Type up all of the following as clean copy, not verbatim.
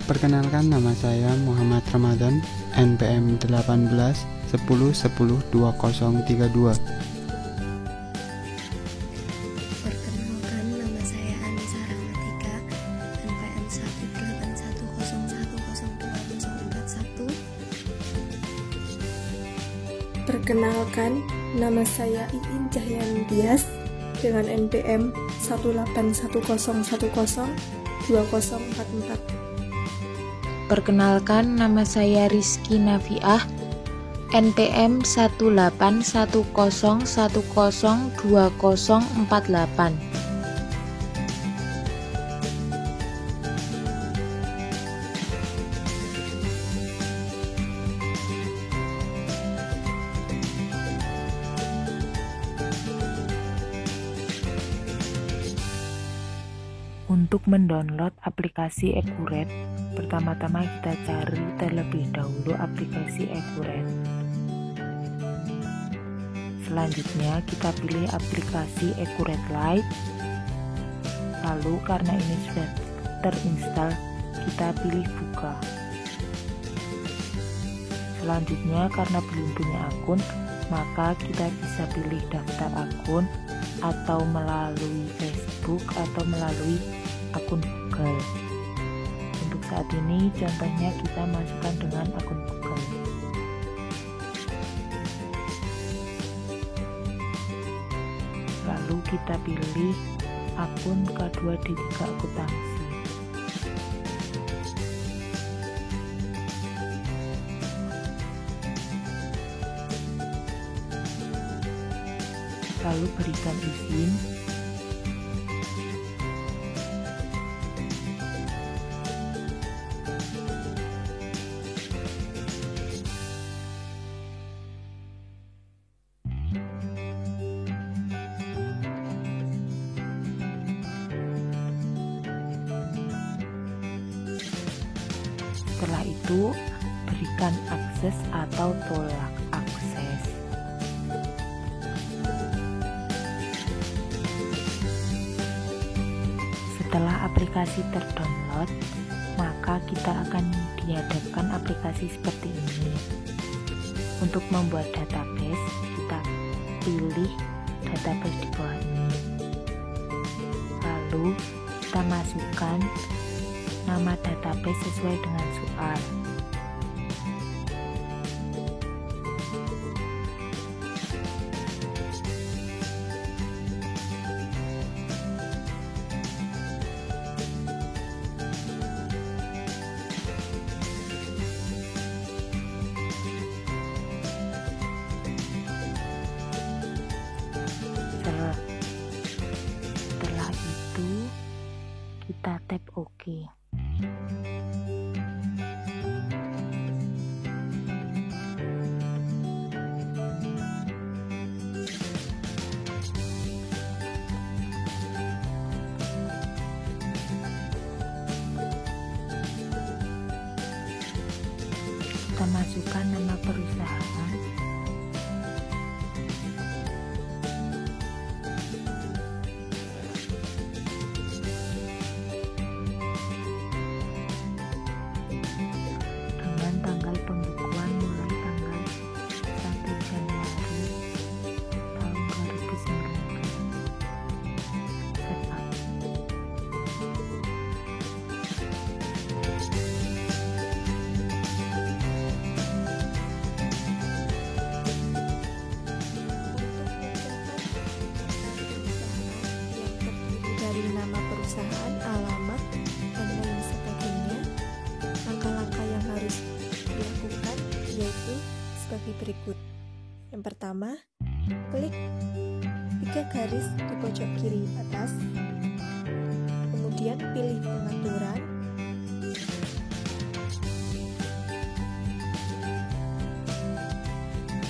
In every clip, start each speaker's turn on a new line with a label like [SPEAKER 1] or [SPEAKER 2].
[SPEAKER 1] Perkenalkan, nama saya Muhammad Ramadan, NPM 18 10 10 2032.
[SPEAKER 2] Perkenalkan, nama saya Anissa Rahmatika, NPM 181102041.
[SPEAKER 3] Perkenalkan, nama saya Iin Cahyani Dias dengan NPM 181010204.
[SPEAKER 4] Perkenalkan, nama saya Rizky Nafiah, NPM 181010204. Untuk mendownload aplikasi Ekuret, pertama-tama kita cari terlebih dahulu aplikasi Ekuret. Selanjutnya kita pilih aplikasi Ekuret Lite. Lalu karena ini sudah terinstall, kita pilih buka. Selanjutnya karena belum punya akun, maka kita bisa pilih daftar akun atau melalui Facebook atau melalui akun Google. Untuk saat ini contohnya kita masukkan dengan akun Google. Lalu kita pilih akun K2 D3 akuntansi. Lalu berikan izin. Setelah itu, berikan akses atau tolak akses. Setelah aplikasi terdownload, maka kita akan dihadapkan aplikasi seperti ini. Untuk membuat database, kita pilih database di bawah ini. Lalu kita masukkan nama database sesuai dengan soal. Setelah itu kita tap OK. Kita masukkan nama perusahaan. Dengan tanggal pembukuan mulai tanggal 1 Januari tahun 2019. Setup.
[SPEAKER 3] Dari nama perusahaan, alamat, dan lain sebagainya, langkah-langkah yang harus dilakukan yaitu sebagai berikut. Yang pertama, klik 3 garis di pojok kiri atas, kemudian pilih pengaturan,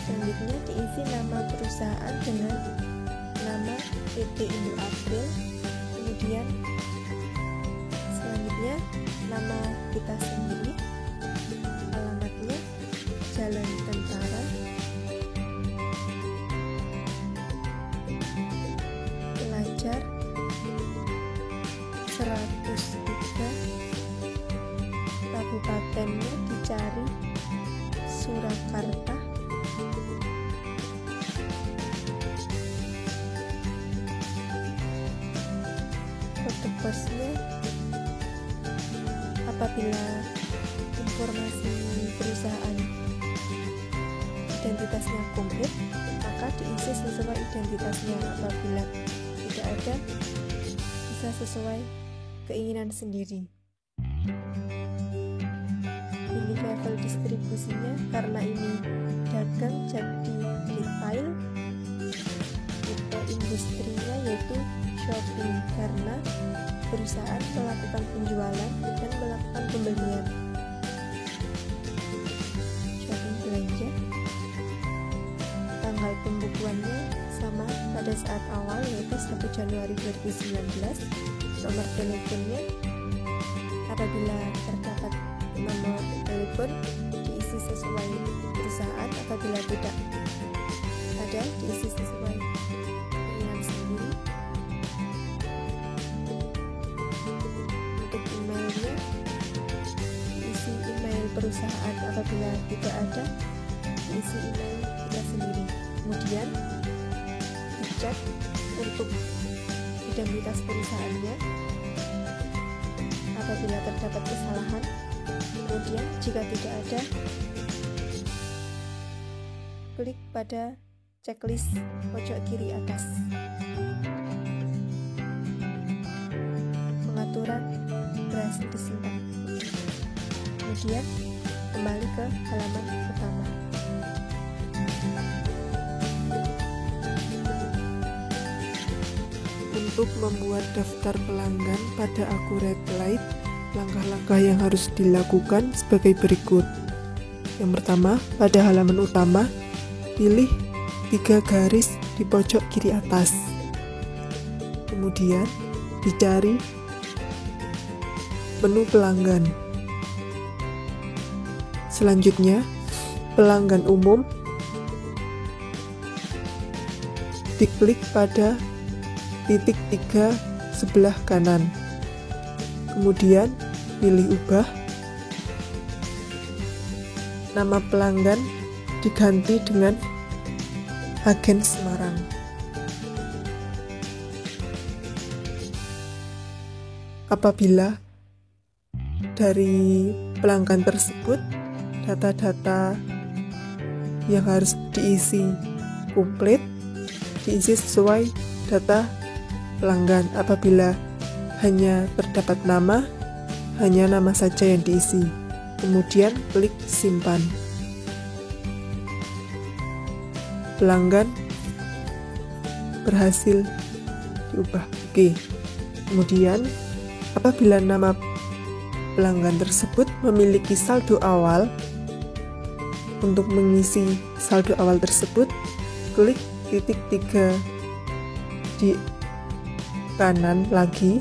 [SPEAKER 3] selanjutnya diisi nama perusahaan dengan nama PT Indo April. Kemudian selanjutnya nama kita sendiri, alamatnya Jalan Tentara, purpose-nya apabila informasi perusahaan identitasnya komplit, maka diisi sesuai identitasnya. Apabila tidak ada, bisa sesuai keinginan sendiri. Ini level distribusinya, karena ini dagang jadi retail. Tipe industrinya yaitu shopping, karena perusahaan melakukan penjualan dan melakukan pembelian. Shopping belanja. Tanggal pembukuannya sama pada saat awal, yaitu 1 Januari 2019. Nomor teleponnya, apabila terdapat nomor telepon, diisi sesuai perusahaan. Apabila tidak ada, diisi sesuai keinginan sendiri. Untuk emailnya, diisi email perusahaan. Apabila tidak ada, diisi email kita sendiri. Kemudian dicek untuk identitas perusahaannya. Apabila terdapat kesalahan, kemudian jika tidak ada, klik pada checklist pojok kiri atas. Pengaturan berhasil disimpan. Kemudian kembali ke halaman utama.
[SPEAKER 5] Untuk membuat daftar pelanggan pada Accurate Light, langkah-langkah yang harus dilakukan sebagai berikut. Yang pertama, pada halaman utama, pilih 3 garis di pojok kiri atas. Kemudian, dicari menu pelanggan. Selanjutnya, pelanggan umum, diklik pada titik 3 sebelah kanan. Kemudian pilih ubah. Nama pelanggan diganti dengan Agen Semarang. Apabila dari pelanggan tersebut data-data yang harus diisi komplit, diisi sesuai data pelanggan. Apabila hanya terdapat nama, hanya nama saja yang diisi. Kemudian klik simpan. Pelanggan berhasil diubah. Oke. Kemudian apabila nama pelanggan tersebut memiliki saldo awal, untuk mengisi saldo awal tersebut, klik titik 3 di kanan lagi,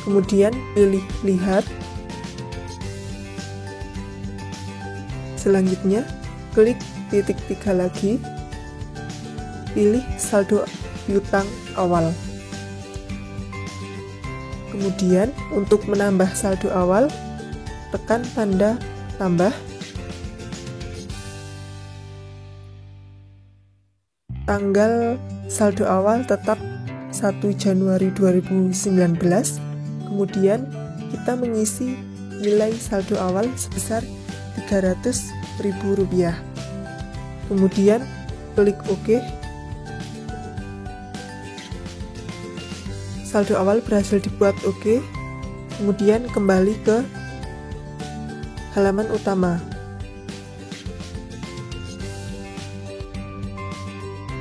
[SPEAKER 5] kemudian pilih lihat. Selanjutnya klik titik 3 lagi, pilih saldo piutang awal. Kemudian untuk menambah saldo awal, tekan tanda tambah. Tanggal saldo awal tetap 1 Januari 2019. Kemudian kita mengisi nilai saldo awal sebesar Rp300.000. Kemudian klik OK. Saldo awal berhasil dibuat OK. Kemudian kembali ke halaman utama.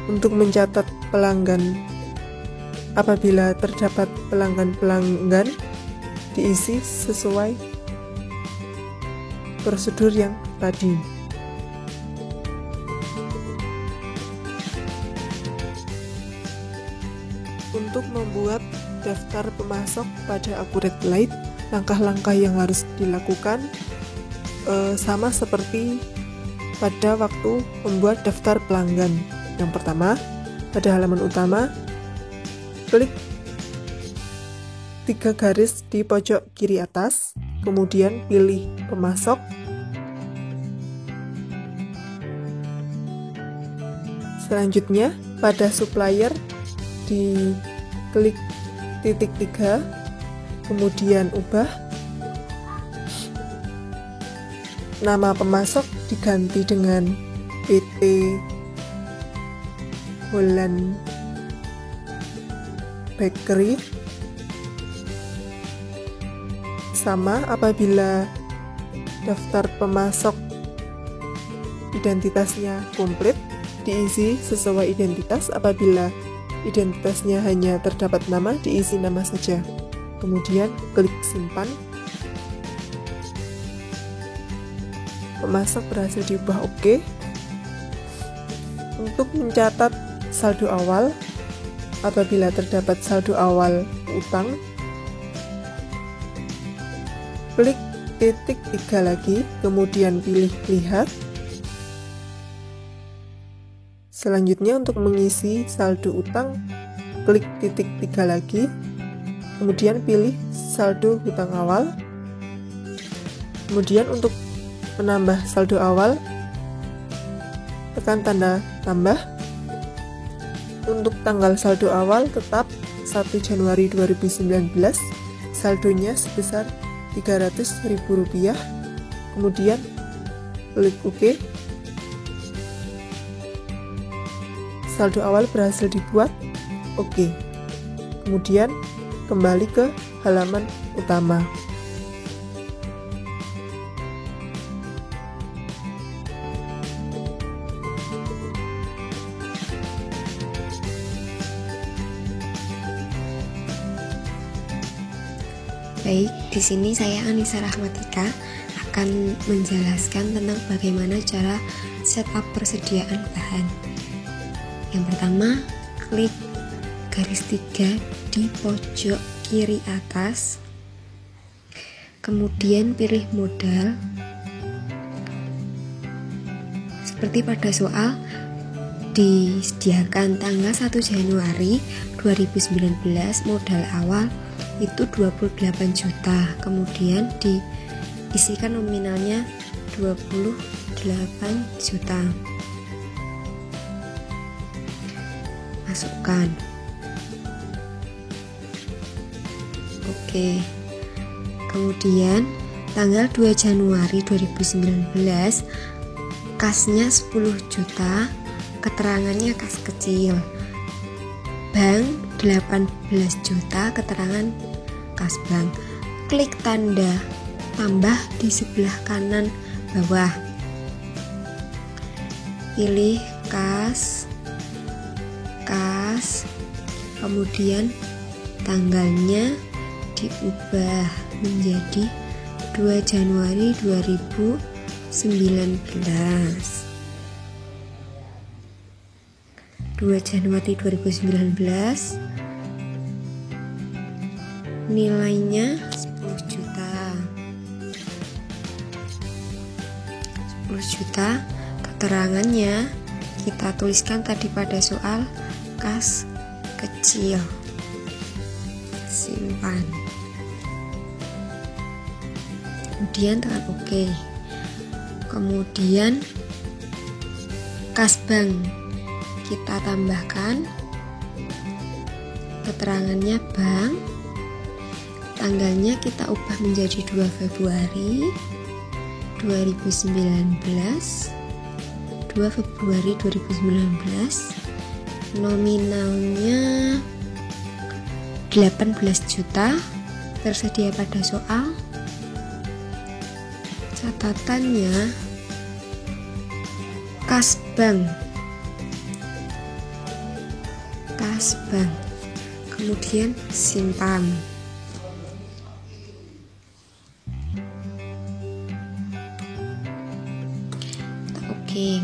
[SPEAKER 5] Untuk mencatat pelanggan, apabila terdapat pelanggan-pelanggan, diisi sesuai prosedur yang tadi. Untuk membuat daftar pemasok pada Accurate Light, langkah-langkah yang harus dilakukan sama seperti pada waktu membuat daftar pelanggan. Yang pertama, pada halaman utama, klik 3 garis di pojok kiri atas, kemudian pilih pemasok. Selanjutnya, pada supplier, diklik titik 3, kemudian ubah. Nama pemasok diganti dengan PT Holland Bakery. Sama apabila daftar pemasok identitasnya komplit, diisi sesuai identitas. Apabila identitasnya hanya terdapat nama, diisi nama saja. Kemudian klik simpan. Pemasok berhasil diubah OK. Untuk mencatat saldo awal, apabila terdapat saldo awal utang, klik titik 3 lagi, kemudian pilih lihat. Selanjutnya untuk mengisi saldo utang, klik titik 3 lagi, kemudian pilih saldo hutang awal. Kemudian untuk menambah saldo awal, tekan tanda tambah. Untuk tanggal saldo awal tetap 1 Januari 2019, saldonya sebesar Rp300.000. Kemudian klik OK. Saldo awal berhasil dibuat. OK. Kemudian kembali ke halaman utama.
[SPEAKER 2] Baik, di sini saya Anissa Rahmatika akan menjelaskan tentang bagaimana cara setup persediaan bahan. Yang pertama, klik garis 3 di pojok kiri atas, kemudian pilih modal. Seperti pada soal, disediakan tanggal 1 Januari 2019, modal awal itu 28 juta, kemudian diisikan nominalnya 28 juta. Masukkan. Oke. Kemudian tanggal 2 Januari 2019, kasnya 10 juta, keterangannya kas kecil. Bank 18 juta, keterangan kas bank. Klik tanda tambah di sebelah kanan bawah. Pilih kas, kemudian tanggalnya diubah menjadi 2 Januari 2019. 2 Januari 2019, nilainya 10 juta. 10 juta, keterangannya kita tuliskan tadi pada soal, kas kecil. Simpan. Kemudian tekan OK. Kemudian kas bank kita tambahkan, keterangannya bank, tanggalnya kita ubah menjadi 2 Februari 2019, 2 Februari 2019, nominalnya 18 juta, tersedia pada soal. Catatannya kas bank, kemudian simpan. Oke.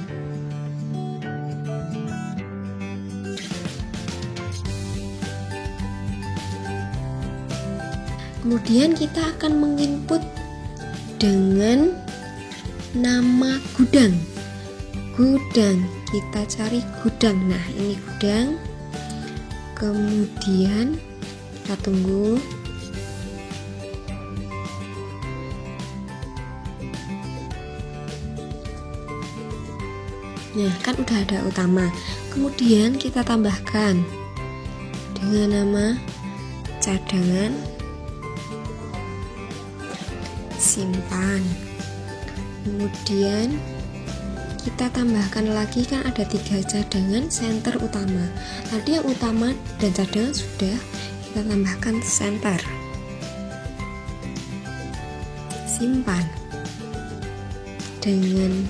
[SPEAKER 2] Kemudian kita akan menginput dengan nama gudang. Kita cari gudang. Nah, ini gudang. Kemudian kita tunggu. Nah, kan udah ada utama. Kemudian kita tambahkan dengan nama cadangan. simpan. Kemudian kita tambahkan lagi, kan ada 3 cadangan senter utama. Tadi yang utama dan cadangan sudah, kita tambahkan senter. Simpan. Dengan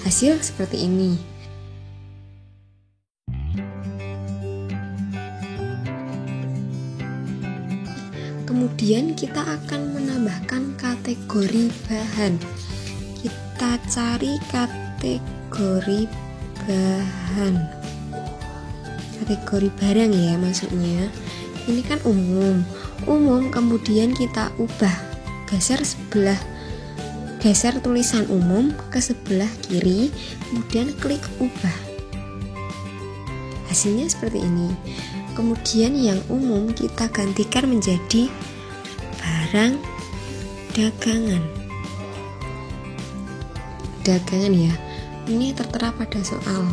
[SPEAKER 2] hasil seperti ini. Kemudian kita akan menambahkan kategori bahan. Kita cari kategori bahan, kategori barang ya maksudnya. Ini kan umum, kemudian kita ubah, geser tulisan umum ke sebelah kiri, kemudian klik ubah. Hasilnya seperti ini. Kemudian yang umum kita gantikan menjadi barang dagangan. Dagangan ya, ini tertera pada soal.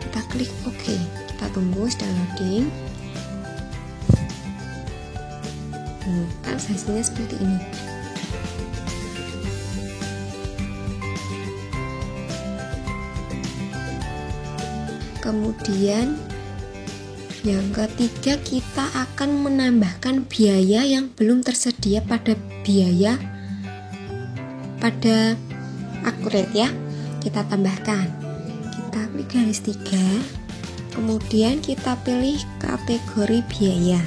[SPEAKER 2] Kita klik OK, kita tunggu sedang loading. Kan hasilnya seperti ini. Kemudian yang ketiga, kita akan menambahkan biaya yang belum tersedia pada akurat ya. Kita tambahkan. Kita klik garis 3. Kemudian kita pilih kategori biaya.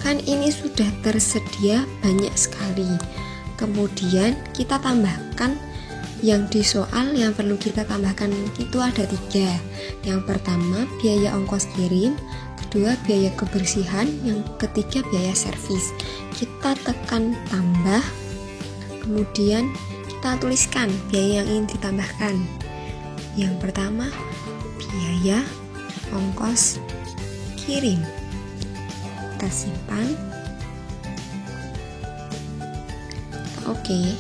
[SPEAKER 2] Kan ini sudah tersedia banyak sekali. Kemudian kita tambahkan yang di soal, yang perlu kita tambahkan itu ada 3. Yang pertama biaya ongkos kirim, kedua biaya kebersihan, yang ketiga biaya servis. Kita tekan tambah, kemudian kita tuliskan biaya yang ingin ditambahkan. Yang pertama biaya ongkos kirim. Kita simpan. Oke.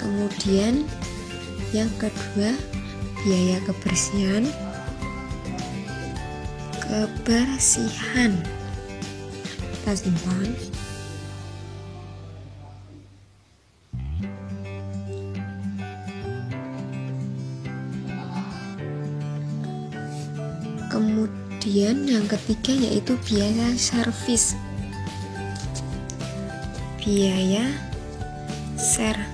[SPEAKER 2] Kemudian yang kedua biaya kebersihan. Kita simpan. Kemudian yang ketiga yaitu biaya servis. Biaya servis.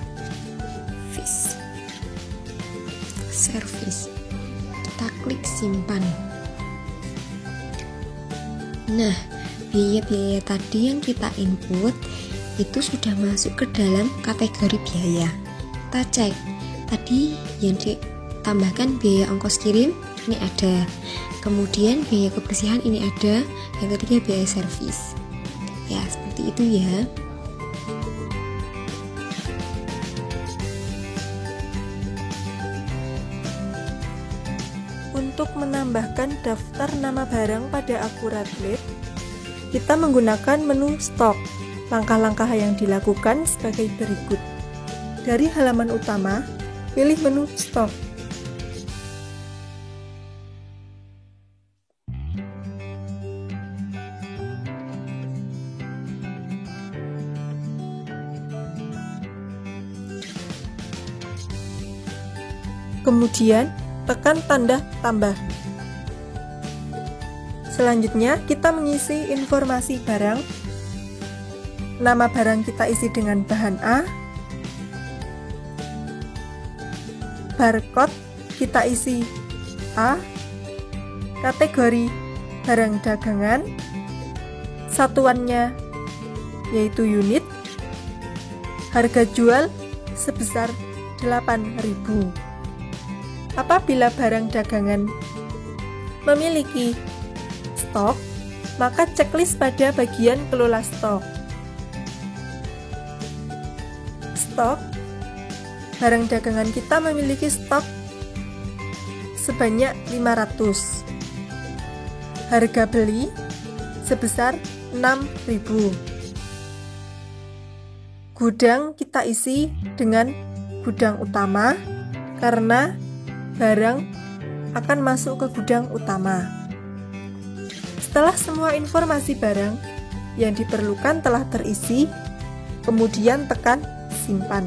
[SPEAKER 2] Kita klik simpan. Nah, biaya-biaya tadi yang kita input itu sudah masuk ke dalam kategori biaya. Kita cek, tadi yang ditambahkan biaya ongkos kirim ini ada, kemudian biaya kebersihan ini ada, yang ketiga biaya servis. Ya, seperti itu ya.
[SPEAKER 3] Untuk menambahkan daftar nama barang pada Accurately, kita menggunakan menu stok. Langkah-langkah yang dilakukan sebagai berikut. Dari halaman utama, pilih menu stok. Kemudian, tekan tanda tambah. Selanjutnya, kita mengisi informasi barang. Nama barang kita isi dengan bahan A. Barcode kita isi A. Kategori barang dagangan. Satuannya yaitu unit. Harga jual sebesar 8.000. Apabila barang dagangan memiliki stok, maka checklist pada bagian kelola stok. Stok, barang dagangan kita memiliki stok sebanyak 500. Harga beli sebesar 6.000. Gudang kita isi dengan gudang utama karena barang akan masuk ke gudang utama. Setelah semua informasi barang yang diperlukan telah terisi, kemudian tekan simpan.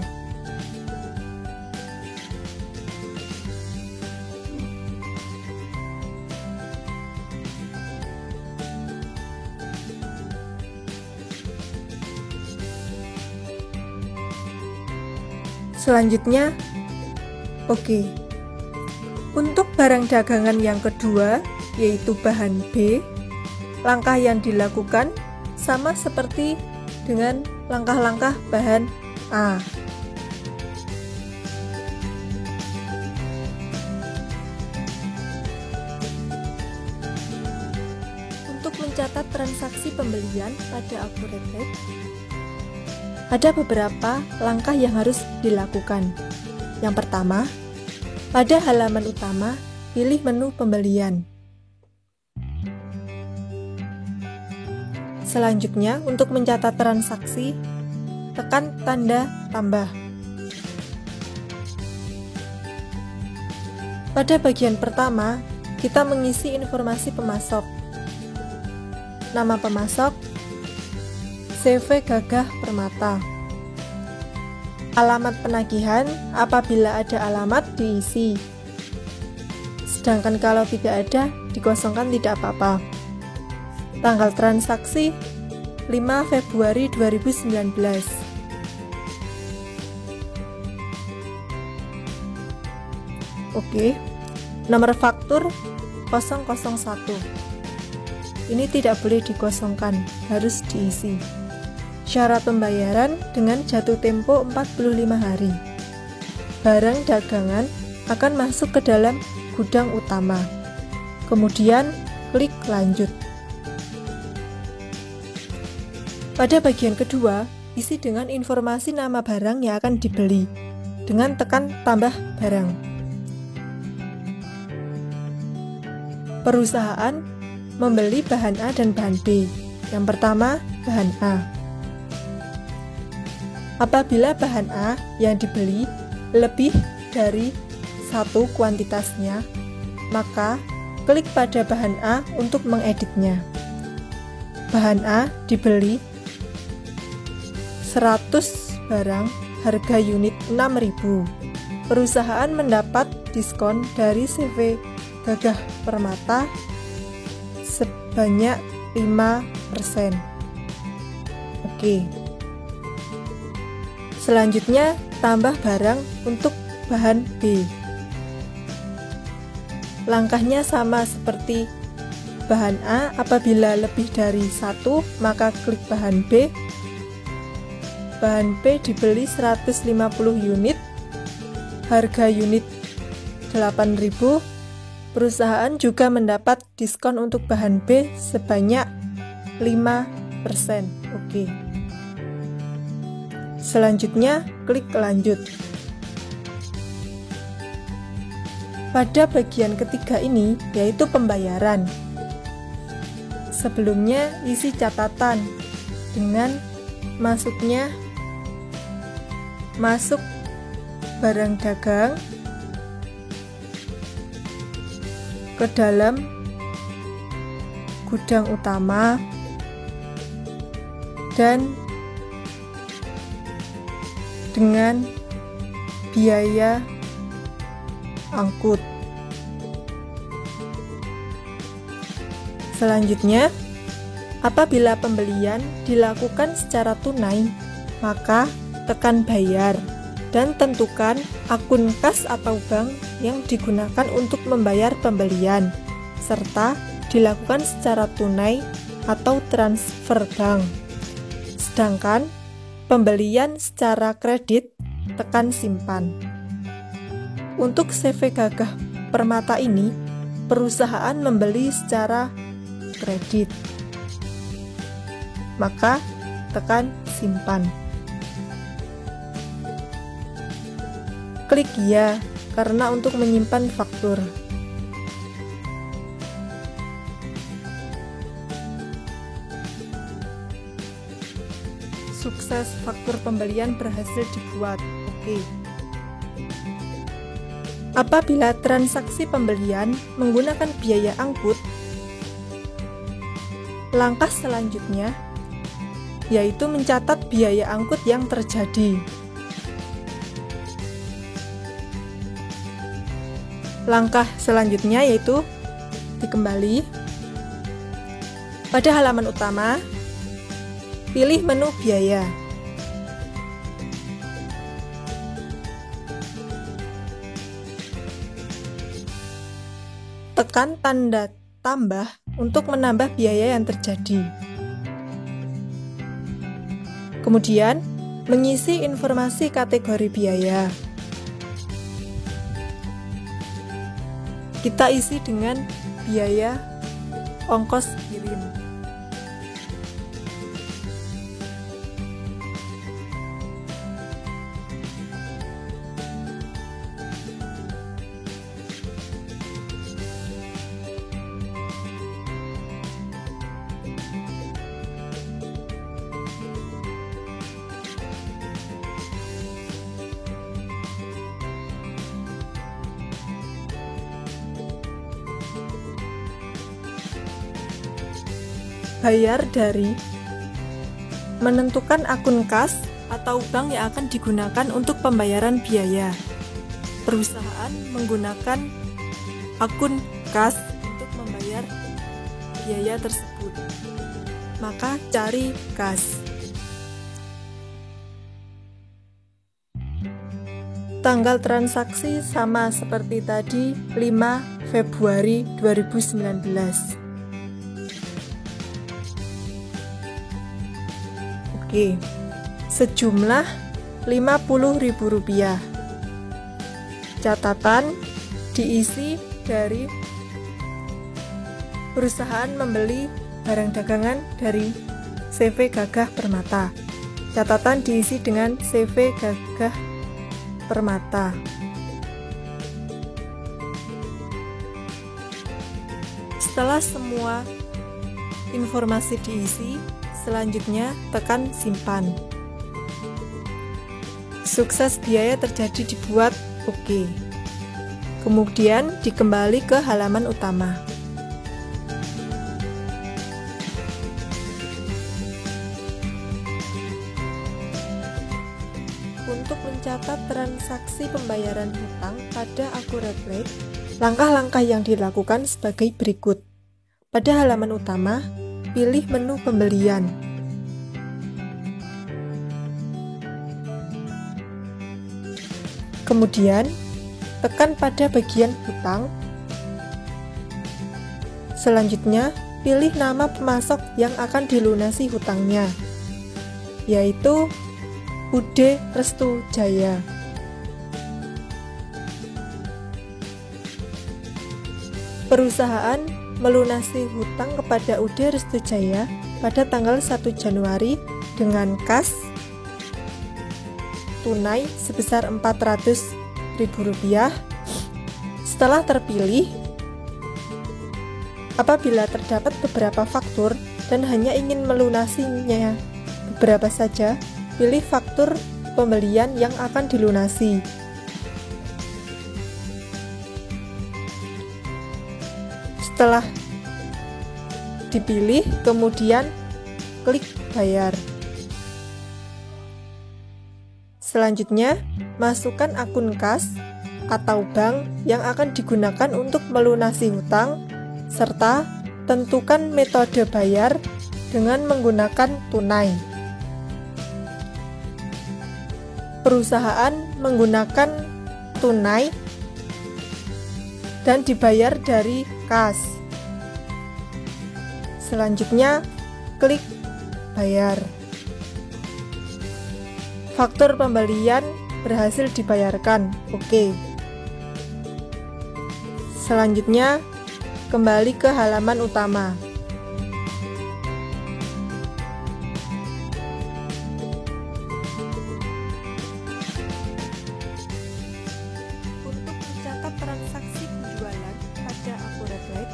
[SPEAKER 3] Selanjutnya, oke. Untuk barang dagangan yang kedua, yaitu bahan B, langkah yang dilakukan sama seperti dengan langkah-langkah bahan A. Untuk mencatat transaksi pembelian pada AkuReklite, ada beberapa langkah yang harus dilakukan. Yang pertama, pada halaman utama, pilih menu pembelian. Selanjutnya, untuk mencatat transaksi, tekan tanda tambah. Pada bagian pertama, kita mengisi informasi pemasok. Nama pemasok, CV Gagah Permata. Alamat penagihan, apabila ada alamat diisi. Sedangkan kalau tidak ada, dikosongkan tidak apa-apa. Tanggal transaksi 5 Februari 2019. Oke. Nomor faktur 001. Ini tidak boleh dikosongkan, harus diisi. Syarat pembayaran dengan jatuh tempo 45 hari. Barang dagangan akan masuk ke dalam gudang utama. Kemudian klik lanjut. Pada bagian kedua, isi dengan informasi nama barang yang akan dibeli dengan tekan tambah barang. Perusahaan membeli bahan A dan bahan B. Yang pertama, bahan A. Apabila bahan A yang dibeli lebih dari 1 kuantitasnya, maka klik pada bahan A untuk mengeditnya. Bahan A dibeli 100 barang, harga unit 6.000. Perusahaan mendapat diskon dari CV Gagah Permata sebanyak 5%. Oke. Selanjutnya, tambah barang untuk bahan B. Langkahnya sama seperti bahan A, apabila lebih dari 1, maka klik bahan B. Bahan B dibeli 150 unit, harga unit 8.000. Perusahaan juga mendapat diskon untuk bahan B sebanyak 5%. Oke. Selanjutnya, klik lanjut. Pada bagian ketiga ini, yaitu pembayaran. Sebelumnya, isi catatan dengan masuk barang dagang ke dalam gudang utama dan dengan biaya angkut. Selanjutnya, apabila pembelian dilakukan secara tunai, maka tekan bayar dan tentukan akun kas atau bank yang digunakan untuk membayar pembelian, serta dilakukan secara tunai atau transfer bank. Sedangkan pembelian secara kredit, tekan simpan. Untuk CV Gagah Permata ini, perusahaan membeli secara kredit, maka tekan simpan. Klik ya, karena untuk menyimpan faktur. Sukses, faktur pembelian berhasil dibuat. Oke. Apabila transaksi pembelian menggunakan biaya angkut, Langkah selanjutnya yaitu mencatat biaya angkut yang terjadi. Langkah selanjutnya yaitu dikembali pada halaman utama, pilih menu biaya. Tekan tanda tambah untuk menambah biaya yang terjadi. Kemudian, mengisi informasi kategori biaya. Kita isi dengan biaya ongkos kirim. Bayar dari, menentukan akun kas atau bank yang akan digunakan untuk pembayaran biaya. Perusahaan menggunakan akun kas untuk membayar biaya tersebut. Maka cari kas. Tanggal transaksi sama seperti tadi, 5 Februari 2019. Oke, sejumlah Rp50.000. Catatan diisi dari perusahaan membeli barang dagangan dari CV Gagah Permata. Catatan diisi dengan CV Gagah Permata. Setelah semua informasi diisi, selanjutnya tekan simpan. Sukses biaya terjadi dibuat oke. Kemudian dikembali ke halaman utama. Untuk mencatat transaksi pembayaran hutang pada AccuRate, langkah-langkah yang dilakukan sebagai berikut. Pada halaman utama, pilih menu pembelian. Kemudian, tekan pada bagian hutang. Selanjutnya, pilih nama pemasok yang akan dilunasi hutangnya, yaitu Bude Restu Jaya. Perusahaan melunasi hutang kepada UD Restu Jaya pada tanggal 1 Januari dengan kas tunai sebesar Rp400.000. Setelah terpilih, apabila terdapat beberapa faktur dan hanya ingin melunasinya beberapa saja, pilih faktur pembelian yang akan dilunasi. Setelah dipilih, kemudian klik bayar. Selanjutnya, masukkan akun kas atau bank yang akan digunakan untuk melunasi hutang, serta tentukan metode bayar dengan menggunakan tunai. Perusahaan menggunakan tunai dan dibayar dari kas. Selanjutnya, klik bayar. Faktur pembelian berhasil dibayarkan. Oke. Selanjutnya, kembali ke halaman utama. Transaksi penjualan pada AccuRate,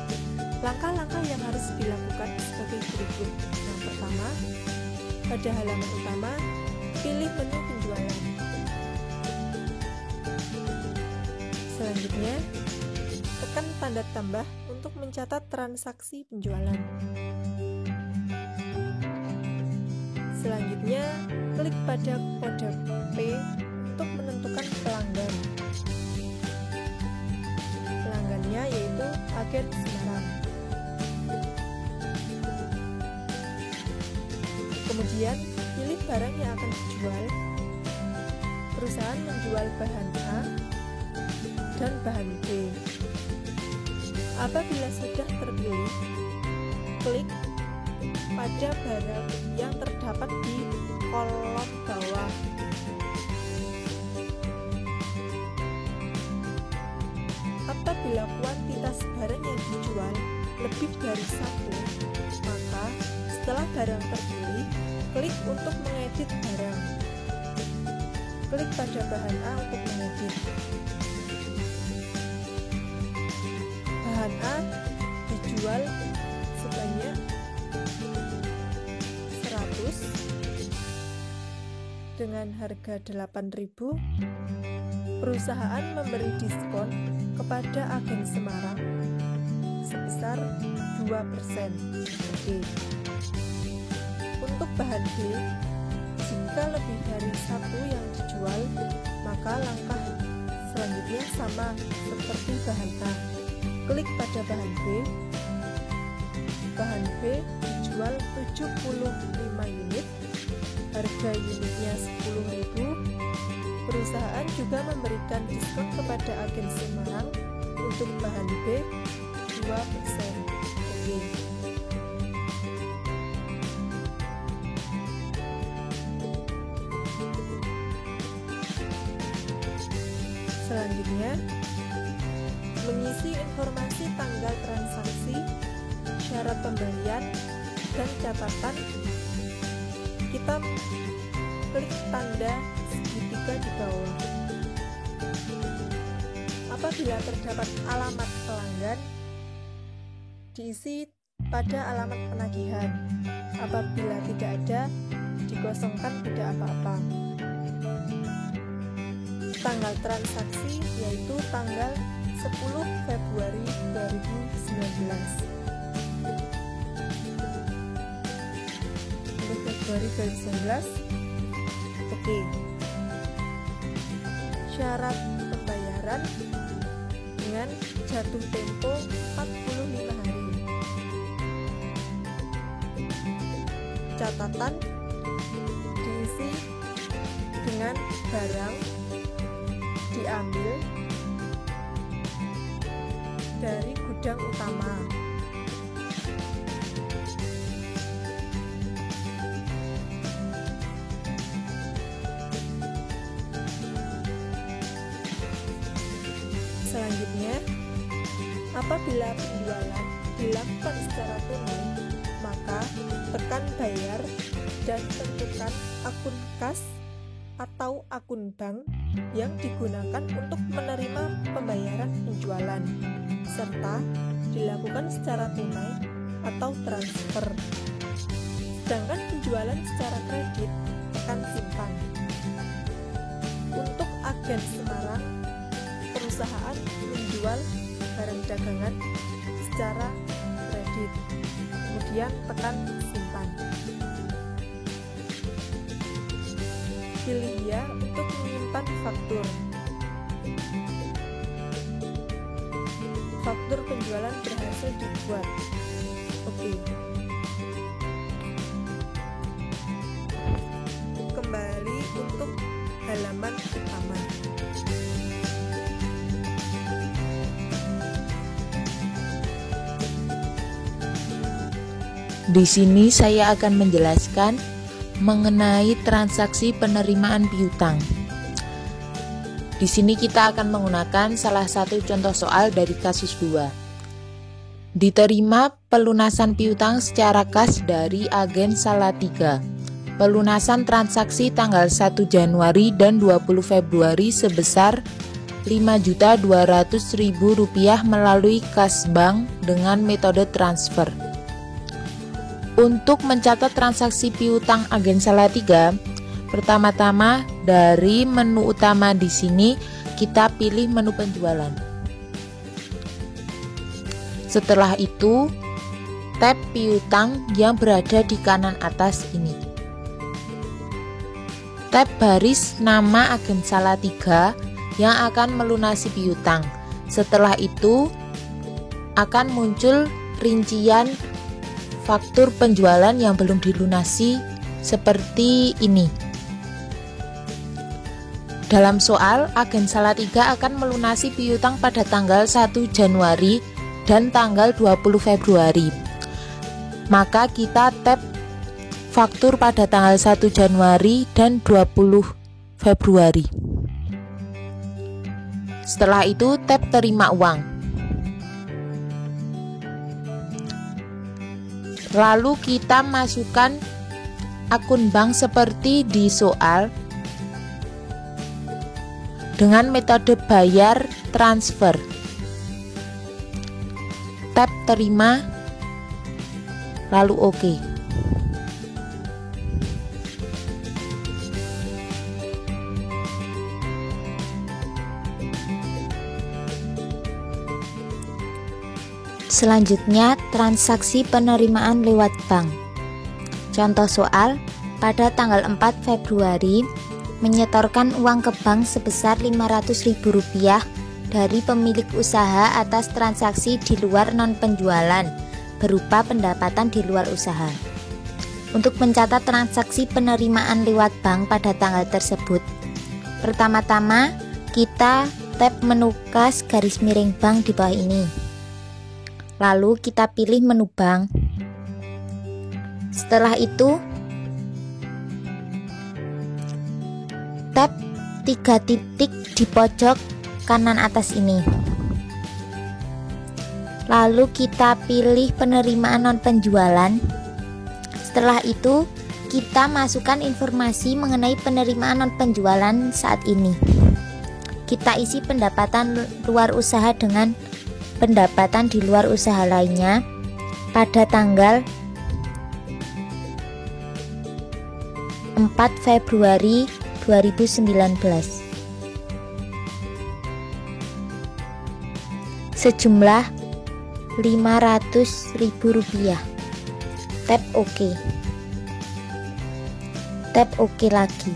[SPEAKER 3] langkah-langkah yang harus dilakukan sebagai berikut. Yang pertama, pada halaman utama, pilih menu penjualan. Selanjutnya, tekan tanda tambah untuk mencatat transaksi penjualan. Selanjutnya, klik pada kode P untuk menentukan pelanggan. Pelanggannya yaitu Agen Semarang. Kemudian, pilih barang yang akan dijual. Perusahaan menjual bahan A dan bahan B. Apabila sudah terpilih, klik pada barang yang terdapat di kolom bawah. Apabila kuantitas barang yang dijual lebih dari 1, maka setelah barang terpilih, klik untuk mengedit barang. Klik pada bahan A untuk mengedit. Bahan A dijual sebanyak 100 dengan harga 8.000. Perusahaan memberi diskon kepada Agen Semarang sebesar 2%. Oke. Untuk bahan B, jika lebih dari 1 yang dijual, maka langkah selanjutnya sama seperti bahan A. Klik pada bahan B. Bahan B dijual 75 unit, harga unitnya 10.000. Perusahaan juga memberikan diskon kepada Agen Semarang untuk bahan B 2%. Oke. Selanjutnya, mengisi informasi tanggal transaksi, syarat pembelian, dan catatan. Kita klik tanda segitiga di bawah. Apabila terdapat alamat pelanggan, diisi pada alamat penagihan. Apabila tidak ada, dikosongkan tidak apa-apa. Tanggal transaksi yaitu tanggal 10 Februari 2019. 10 Februari 2019. Oke. Syarat pembayaran dengan jatuh tempo 45 hari. Catatan diisi dengan barang diambil dari gudang utama. Selanjutnya, apabila penjualan dilakukan secara tunai, maka tekan bayar dan tentukan akun kas atau akun bank yang digunakan untuk menerima pembayaran penjualan, serta dilakukan secara tunai atau transfer. Sedangkan penjualan secara kredit, tekan simpan. Untuk Agen Semarang, perusahaan menjual barang dagangan secara kredit, kemudian tekan simpan. Pilih ya untuk menyimpan faktur. Faktur penjualan berhasil dibuat. Oke. Kembali untuk halaman utama.
[SPEAKER 4] Di sini saya akan menjelaskan mengenai transaksi penerimaan piutang. Di sini kita akan menggunakan salah satu contoh soal dari kasus 2. Diterima pelunasan piutang secara kas dari Agen Salatiga. Pelunasan transaksi tanggal 1 Januari dan 20 Februari sebesar Rp5.200.000 melalui kas bank dengan metode transfer. Untuk mencatat transaksi piutang Agen Salatiga, pertama-tama dari menu utama di sini kita pilih menu penjualan. Setelah itu, tab piutang yang berada di kanan atas ini. tab baris nama agen Salatiga yang akan melunasi piutang. Setelah itu akan muncul rincian faktur penjualan yang belum dilunasi seperti ini. Dalam soal, agen Salatiga akan melunasi piutang pada tanggal 1 Januari dan tanggal 20 Februari. Maka kita tab faktur pada tanggal 1 Januari dan 20 Februari. Setelah itu tab terima uang. Lalu kita masukkan akun bank seperti di soal dengan metode bayar transfer. Tab terima, lalu oke.
[SPEAKER 6] Selanjutnya, transaksi penerimaan lewat bank. Contoh soal, pada tanggal 4 Februari menyetorkan uang ke bank sebesar Rp500.000 dari pemilik usaha atas transaksi di luar non-penjualan berupa pendapatan di luar usaha. Untuk mencatat transaksi penerimaan lewat bank pada tanggal tersebut, pertama-tama kita tab menu kas _ bank di bawah ini. Lalu kita pilih menu bank. Setelah itu tab 3 titik di pojok kanan atas ini. Lalu kita pilih penerimaan non penjualan. Setelah itu kita masukkan informasi mengenai penerimaan non penjualan saat ini. Kita isi pendapatan luar usaha dengan pendapatan di luar usaha lainnya pada tanggal 4 Februari 2019 sejumlah Rp500.000. Tab OK. Tab OK lagi.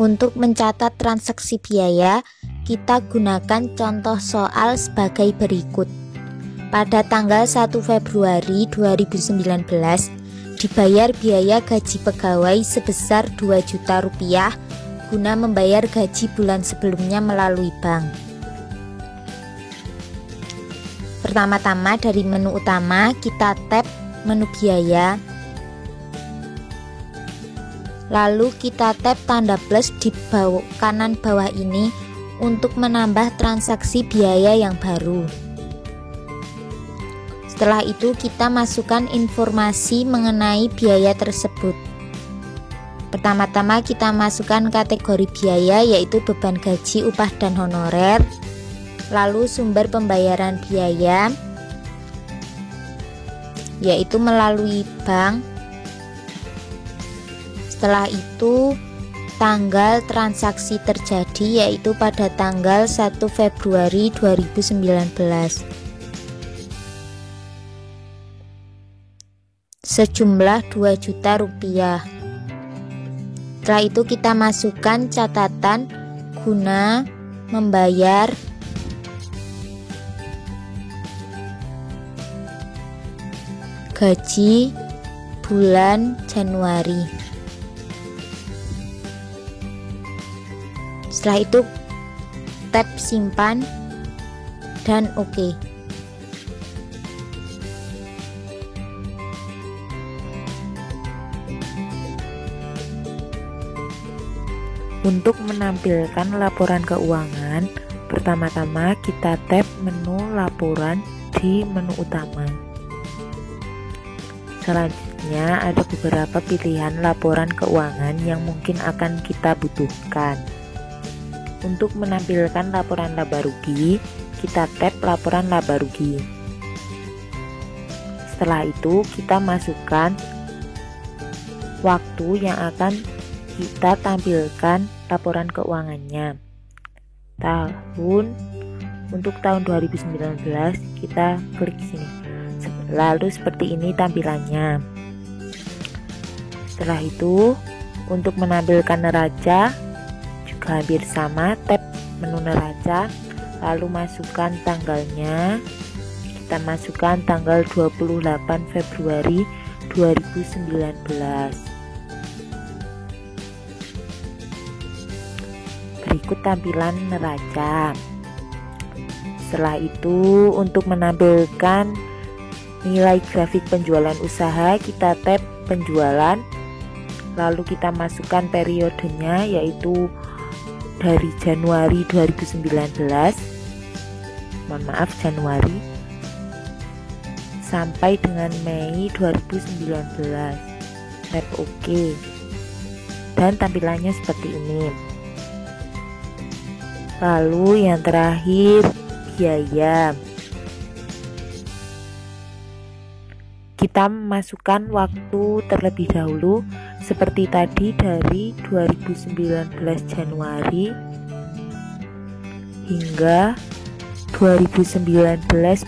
[SPEAKER 6] Untuk mencatat transaksi biaya, kita gunakan contoh soal sebagai berikut. Pada tanggal 1 Februari 2019, dibayar biaya gaji pegawai sebesar Rp2 juta guna membayar gaji bulan sebelumnya melalui bank. Pertama-tama dari menu utama, kita tab menu biaya. Lalu kita tab tanda plus di kanan bawah ini untuk menambah transaksi biaya yang baru. Setelah itu kita masukkan informasi mengenai biaya tersebut. Pertama-tama kita masukkan kategori biaya, yaitu beban gaji, upah, dan honorer. Lalu sumber pembayaran biaya, yaitu melalui bank. Setelah itu tanggal transaksi terjadi, yaitu pada tanggal 1 Februari 2019 sejumlah Rp2 juta. Setelah itu kita masukkan catatan guna membayar gaji bulan Januari. Setelah itu tab simpan dan OK.
[SPEAKER 4] Untuk menampilkan laporan keuangan, pertama-tama kita tab menu laporan di menu utama. Selanjutnya ada beberapa pilihan laporan keuangan yang mungkin akan kita butuhkan. Untuk menampilkan laporan laba rugi, kita tab laporan laba rugi. Setelah itu kita masukkan waktu yang akan kita tampilkan laporan keuangannya. Untuk tahun 2019 kita klik sini. Lalu seperti ini tampilannya. Setelah itu, untuk menampilkan neraca juga hampir sama, tab menu neraca, lalu masukkan tanggalnya. Kita masukkan tanggal 28 Februari 2019. Berikut tampilan neraca. Setelah itu, untuk menampilkan nilai grafik penjualan usaha, kita tab penjualan, lalu kita masukkan periodenya, yaitu dari Januari 2019, Januari sampai dengan Mei 2019. Tap OK, dan tampilannya seperti ini. Lalu yang terakhir, biaya. Kita masukkan waktu terlebih dahulu seperti tadi, dari 2019 Januari hingga 2019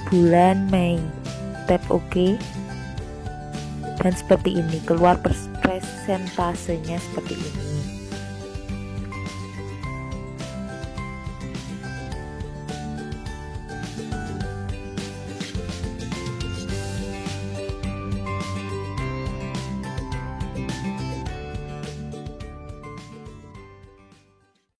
[SPEAKER 4] bulan Mei. Tap OK, dan seperti ini keluar persentasenya seperti ini.